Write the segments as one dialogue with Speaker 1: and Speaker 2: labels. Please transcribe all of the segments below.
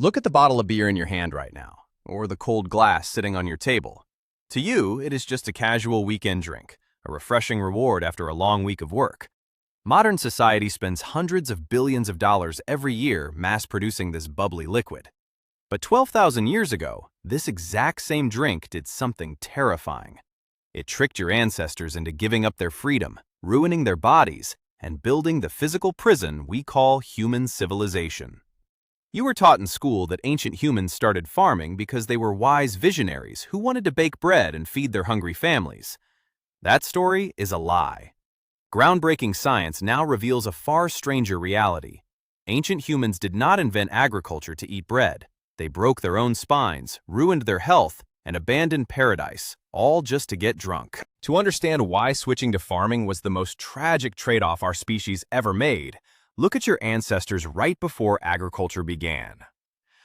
Speaker 1: Look at the bottle of beer in your hand right now, or the cold glass sitting on your table. To you, it is just a casual weekend drink, a refreshing reward after a long week of work. Modern society spends hundreds of billions of dollars every year mass-producing this bubbly liquid. But 12,000 years ago, this exact same drink did something terrifying. It tricked your ancestors into giving up their freedom, ruining their bodies, and building the physical prison we call human civilization. You were taught in school that ancient humans started farming because they were wise visionaries who wanted to bake bread and feed their hungry families. That story is a lie. Groundbreaking science now reveals a far stranger reality. Ancient humans did not invent agriculture to eat bread. They broke their own spines, ruined their health, and abandoned paradise, all just to get drunk. To understand why switching to farming was the most tragic trade-off our species ever made, look at your ancestors right before agriculture began.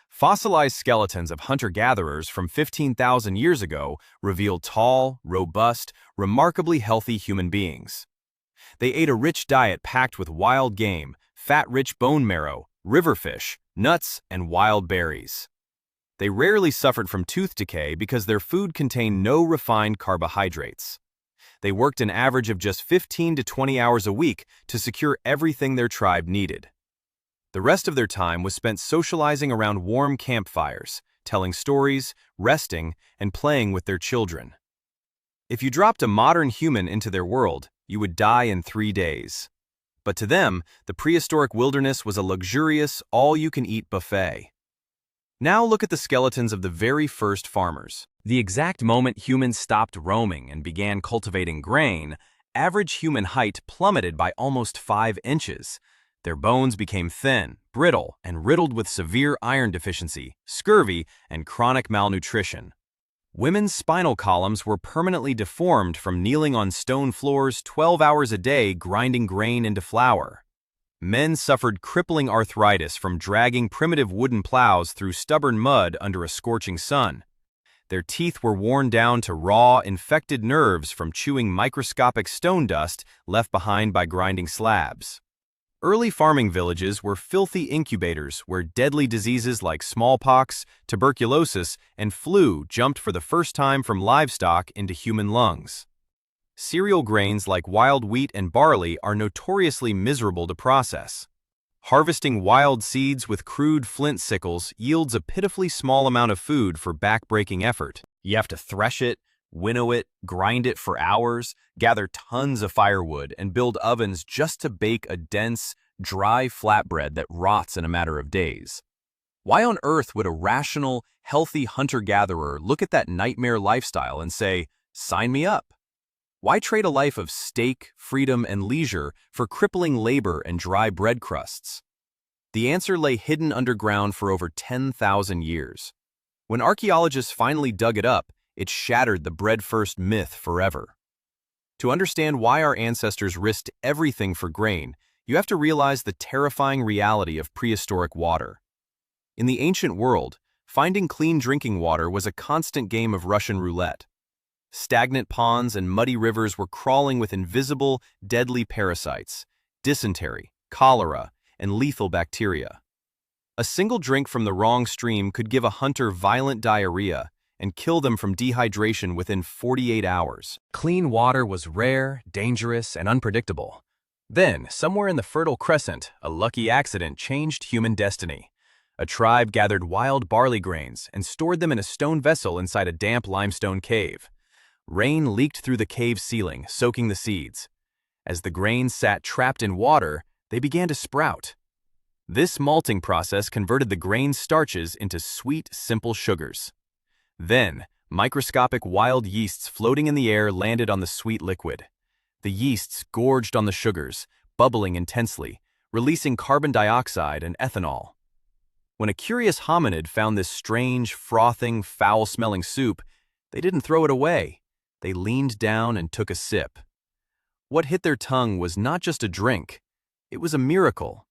Speaker 1: Fossilized skeletons of hunter-gatherers from 15,000 years ago reveal tall, robust, remarkably healthy human beings. They ate a rich diet packed with wild game, fat-rich bone marrow, river fish, nuts, and wild berries. They rarely suffered from tooth decay because their food contained no refined carbohydrates. They worked an average of just 15 to 20 hours a week to secure everything their tribe needed. The rest of their time was spent socializing around warm campfires, telling stories, resting, and playing with their children. If you dropped a modern human into their world, you would die in 3 days. But to them, the prehistoric wilderness was a luxurious, all-you-can-eat buffet. Now look at the skeletons of the very first farmers. The exact moment humans stopped roaming and began cultivating grain, average human height plummeted by almost 5 inches. Their bones became thin, brittle, and riddled with severe iron deficiency, scurvy, and chronic malnutrition. Women's spinal columns were permanently deformed from kneeling on stone floors 12 hours a day grinding grain into flour. Men suffered crippling arthritis from dragging primitive wooden plows through stubborn mud under a scorching sun. Their teeth were worn down to raw, infected nerves from chewing microscopic stone dust left behind by grinding slabs. Early farming villages were filthy incubators where deadly diseases like smallpox, tuberculosis, and flu jumped for the first time from livestock into human lungs. Cereal grains like wild wheat and barley are notoriously miserable to process. Harvesting wild seeds with crude flint sickles yields a pitifully small amount of food for back-breaking effort. You have to thresh it, winnow it, grind it for hours, gather tons of firewood, and build ovens just to bake a dense, dry flatbread that rots in a matter of days. Why on earth would a rational, healthy hunter-gatherer look at that nightmare lifestyle and say, "Sign me up"? Why trade a life of steak, freedom, and leisure for crippling labor and dry bread crusts? The answer lay hidden underground for over 10,000 years. When archaeologists finally dug it up, it shattered the bread-first myth forever. To understand why our ancestors risked everything for grain, you have to realize the terrifying reality of prehistoric water. In the ancient world, finding clean drinking water was a constant game of Russian roulette. Stagnant ponds and muddy rivers were crawling with invisible, deadly parasites, dysentery, cholera, and lethal bacteria. A single drink from the wrong stream could give a hunter violent diarrhea and kill them from dehydration within 48 hours. Clean water was rare, dangerous, and unpredictable. Then, somewhere in the Fertile Crescent, a lucky accident changed human destiny. A tribe gathered wild barley grains and stored them in a stone vessel inside a damp limestone cave. Rain leaked through the cave ceiling, soaking the seeds. As the grains sat trapped in water, they began to sprout. This malting process converted the grain starches into sweet, simple sugars. Then, microscopic wild yeasts floating in the air landed on the sweet liquid. The yeasts gorged on the sugars, bubbling intensely, releasing carbon dioxide and ethanol. When a curious hominid found this strange, frothing, foul-smelling soup, they didn't throw it away. They leaned down and took a sip. What hit their tongue was not just a drink. It was a miracle.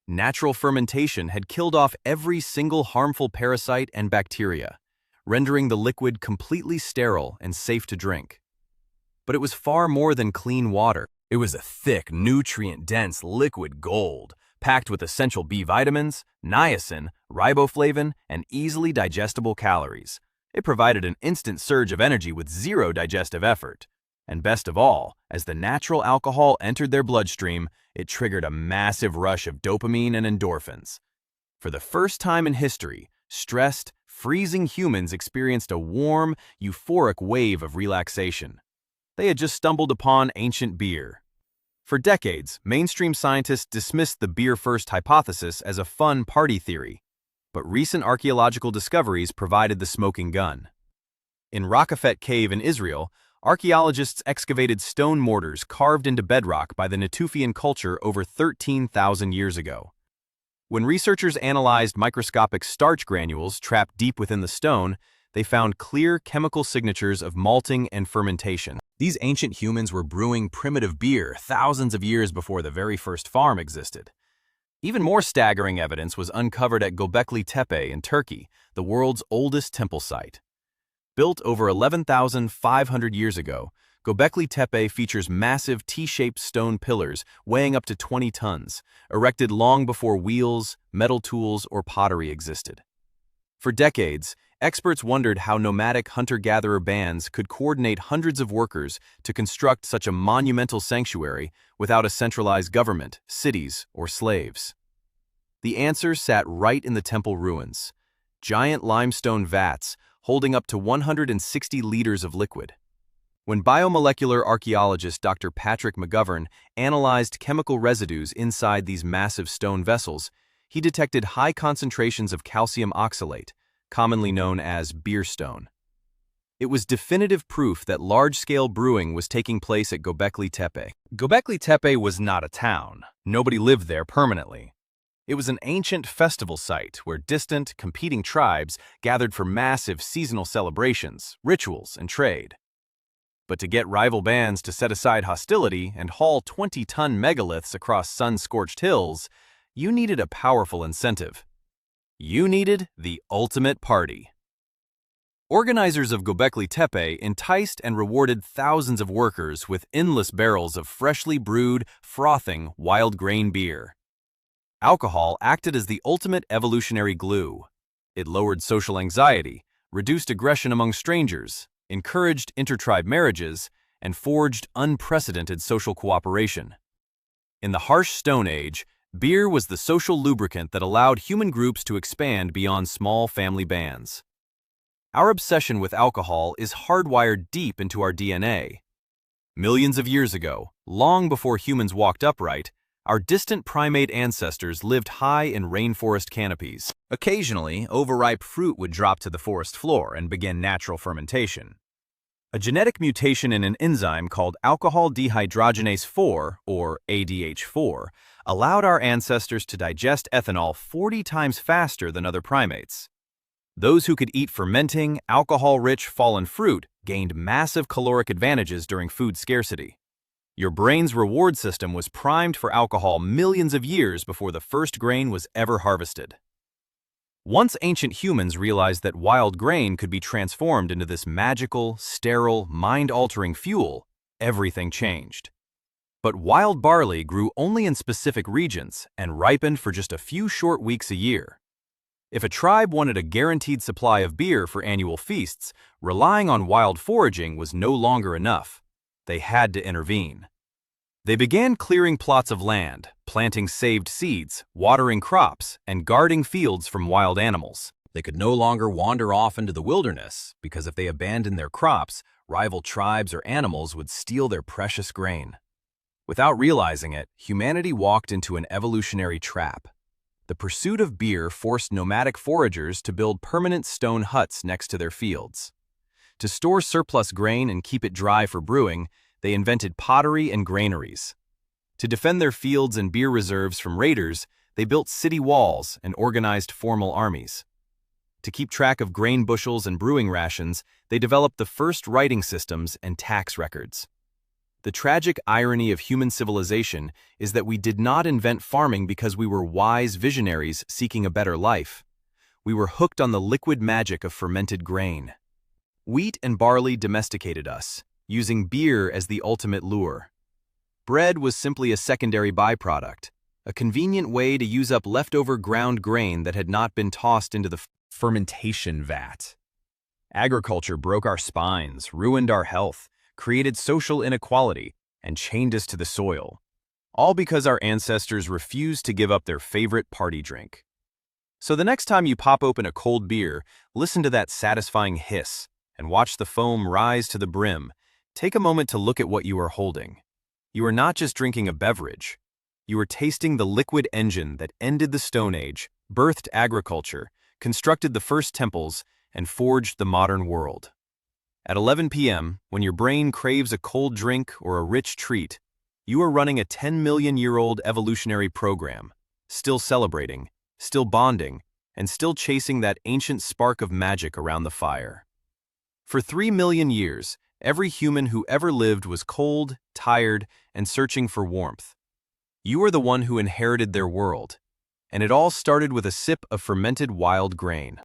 Speaker 1: Natural fermentation had killed off every single harmful parasite and bacteria, rendering the liquid completely sterile and safe to drink. But it was far more than clean water. It was a thick, nutrient-dense liquid gold, packed with essential B vitamins, niacin, riboflavin, and easily digestible calories. It provided an instant surge of energy with zero digestive effort. And best of all, as the natural alcohol entered their bloodstream, it triggered a massive rush of dopamine and endorphins. For the first time in history, stressed, freezing humans experienced a warm, euphoric wave of relaxation. They had just stumbled upon ancient beer. For decades, mainstream scientists dismissed the beer-first hypothesis as a fun party theory, but recent archaeological discoveries provided the smoking gun. In Raqefet cave in Israel, archaeologists excavated stone mortars carved into bedrock by the Natufian culture over 13,000 years ago. When researchers analyzed microscopic starch granules trapped deep within the stone, they found clear chemical signatures of malting and fermentation. These ancient humans were brewing primitive beer thousands of years before the very first farm existed. Even more staggering evidence was uncovered at Göbekli Tepe in Turkey, the world's oldest temple site. Built over 11,500 years ago, Göbekli Tepe features massive T-shaped stone pillars weighing up to 20 tons, erected long before wheels, metal tools, or pottery existed. For decades, experts wondered how nomadic hunter-gatherer bands could coordinate hundreds of workers to construct such a monumental sanctuary without a centralized government, cities, or slaves. The answer sat right in the temple ruins, giant limestone vats holding up to 160 liters of liquid. When biomolecular archaeologist Dr. Patrick McGovern analyzed chemical residues inside these massive stone vessels, he detected high concentrations of calcium oxalate, commonly known as beer stone. It was definitive proof that large-scale brewing was taking place at Göbekli Tepe. Göbekli Tepe was not a town. Nobody lived there permanently. It was an ancient festival site where distant, competing tribes gathered for massive seasonal celebrations, rituals, and trade. But to get rival bands to set aside hostility and haul 20-ton megaliths across sun-scorched hills, you needed a powerful incentive. You needed the ultimate party. Organizers of Göbekli Tepe enticed and rewarded thousands of workers with endless barrels of freshly brewed, frothing, wild grain beer. Alcohol acted as the ultimate evolutionary glue. It lowered social anxiety, reduced aggression among strangers, encouraged intertribe marriages, and forged unprecedented social cooperation. In the harsh Stone Age, beer was the social lubricant that allowed human groups to expand beyond small family bands. Our obsession with alcohol is hardwired deep into our DNA. Millions of years ago, long before humans walked upright, our distant primate ancestors lived high in rainforest canopies. Occasionally, overripe fruit would drop to the forest floor and begin natural fermentation. A genetic mutation in an enzyme called alcohol dehydrogenase 4, or ADH4, allowed our ancestors to digest ethanol 40 times faster than other primates. Those who could eat fermenting, alcohol-rich fallen fruit gained massive caloric advantages during food scarcity. Your brain's reward system was primed for alcohol millions of years before the first grain was ever harvested. Once ancient humans realized that wild grain could be transformed into this magical, sterile, mind-altering fuel, everything changed. But wild barley grew only in specific regions and ripened for just a few short weeks a year. If a tribe wanted a guaranteed supply of beer for annual feasts, relying on wild foraging was no longer enough. They had to intervene. They began clearing plots of land, planting saved seeds, watering crops, and guarding fields from wild animals. They could no longer wander off into the wilderness, because if they abandoned their crops, rival tribes or animals would steal their precious grain. Without realizing it, humanity walked into an evolutionary trap. The pursuit of beer forced nomadic foragers to build permanent stone huts next to their fields. To store surplus grain and keep it dry for brewing, they invented pottery and granaries. To defend their fields and beer reserves from raiders, they built city walls and organized formal armies. To keep track of grain bushels and brewing rations, they developed the first writing systems and tax records. The tragic irony of human civilization is that we did not invent farming because we were wise visionaries seeking a better life. We were hooked on the liquid magic of fermented grain. Wheat and barley domesticated us, using beer as the ultimate lure. Bread was simply a secondary byproduct. a convenient way to use up leftover ground grain that had not been tossed into the fermentation vat. Agriculture broke our spines, ruined our health, created social inequality, and chained us to the soil, all because our ancestors refused to give up their favorite party drink. So the next time you pop open a cold beer, listen to that satisfying hiss and watch the foam rise to the brim. Take a moment to look at what you are holding. You are not just drinking a beverage. You are tasting the liquid engine that ended the Stone Age, birthed agriculture, constructed the first temples, and forged the modern world. At 11 p.m., when your brain craves a cold drink or a rich treat, you are running a 10-million-year-old evolutionary program, still celebrating, still bonding, and still chasing that ancient spark of magic around the fire. For 3 million years, every human who ever lived was cold, tired, and searching for warmth. You are the one who inherited their world, and it all started with a sip of fermented wild grain.